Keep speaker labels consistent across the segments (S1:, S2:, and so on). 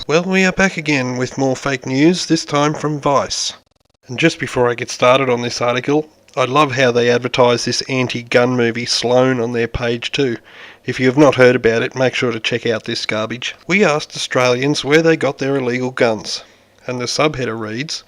S1: Well, we are back again with more fake news, this time from Vice. And just before I get started on this article, I love how they advertise this anti-gun movie Sloane on their page too. If you have not heard about it, make sure to check out this garbage. We asked Australians where they got their illegal guns, and the subheader reads,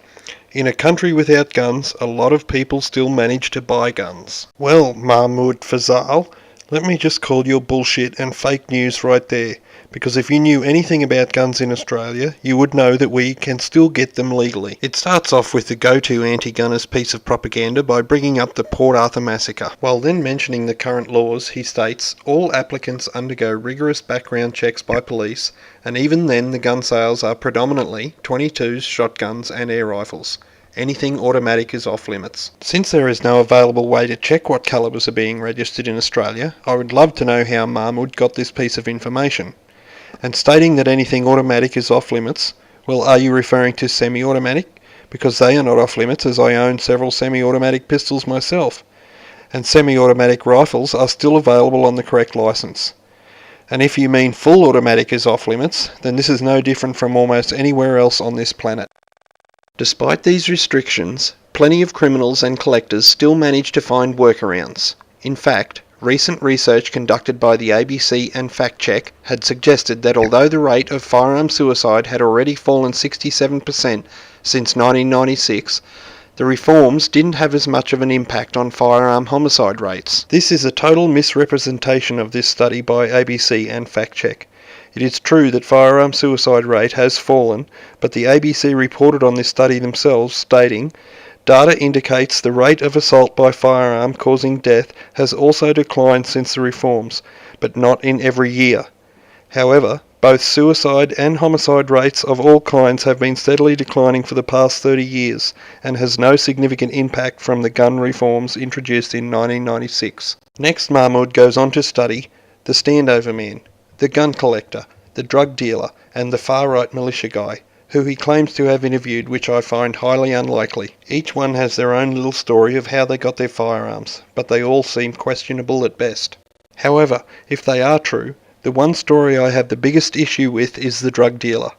S1: "In a country without guns, a lot of people still manage to buy guns." Well, Mahmoud Fazal, let me just call your bullshit and fake news right there, because if you knew anything about guns in Australia, you would know that we can still get them legally. It starts off with the go-to anti-gunners piece of propaganda by bringing up the Port Arthur massacre. While then mentioning the current laws, he states, all applicants undergo rigorous background checks by police, and even then the gun sales are predominantly 22s, shotguns and air rifles. Anything automatic is off limits. Since there is no available way to check what calibers are being registered in Australia, I would love to know how Mahmoud got this piece of information. And stating that anything automatic is off limits, well, are you referring to semi-automatic? Because they are not off limits, as I own several semi-automatic pistols myself. And semi-automatic rifles are still available on the correct licence. And if you mean full automatic is off limits, then this is no different from almost anywhere else on this planet. Despite these restrictions, plenty of criminals and collectors still manage to find workarounds. In fact, recent research conducted by the ABC and Fact Check had suggested that although the rate of firearm suicide had already fallen 67% since 1996, the reforms didn't have as much of an impact on firearm homicide rates. This is a total misrepresentation of this study by ABC and Fact Check. It is true that firearm suicide rate has fallen, but the ABC reported on this study themselves, stating, "Data indicates the rate of assault by firearm causing death has also declined since the reforms, but not in every year. However, both suicide and homicide rates of all kinds have been steadily declining for the past 30 years, and has no significant impact from the gun reforms introduced in 1996. Next, Mahmoud goes on to study the standover man, the gun collector, the drug dealer, and the far-right militia guy, who he claims to have interviewed, which I find highly unlikely. Each one has their own little story of how they got their firearms, but they all seem questionable at best. However, if they are true, the one story I have the biggest issue with is the drug dealer.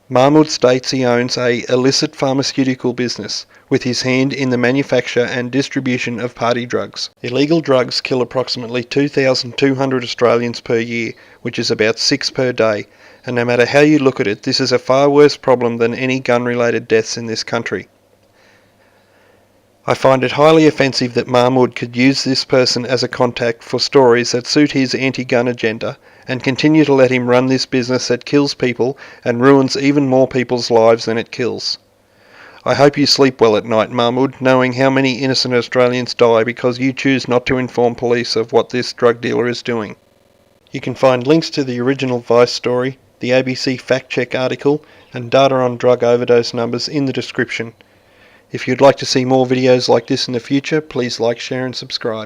S1: Mahmoud states he owns a illicit pharmaceutical business, with his hand in the manufacture and distribution of party drugs. Illegal drugs kill approximately 2,200 Australians per year, which is about 6 per day, and no matter how you look at it, this is a far worse problem than any gun-related deaths in this country. I find it highly offensive that Mahmoud could use this person as a contact for stories that suit his anti-gun agenda, and continue to let him run this business that kills people and ruins even more people's lives than it kills. I hope you sleep well at night, Mahmoud, knowing how many innocent Australians die because you choose not to inform police of what this drug dealer is doing. You can find links to the original Vice story, the ABC Fact Check article, and data on drug overdose numbers in the description. If you'd like to see more videos like this in the future, please like, share and subscribe.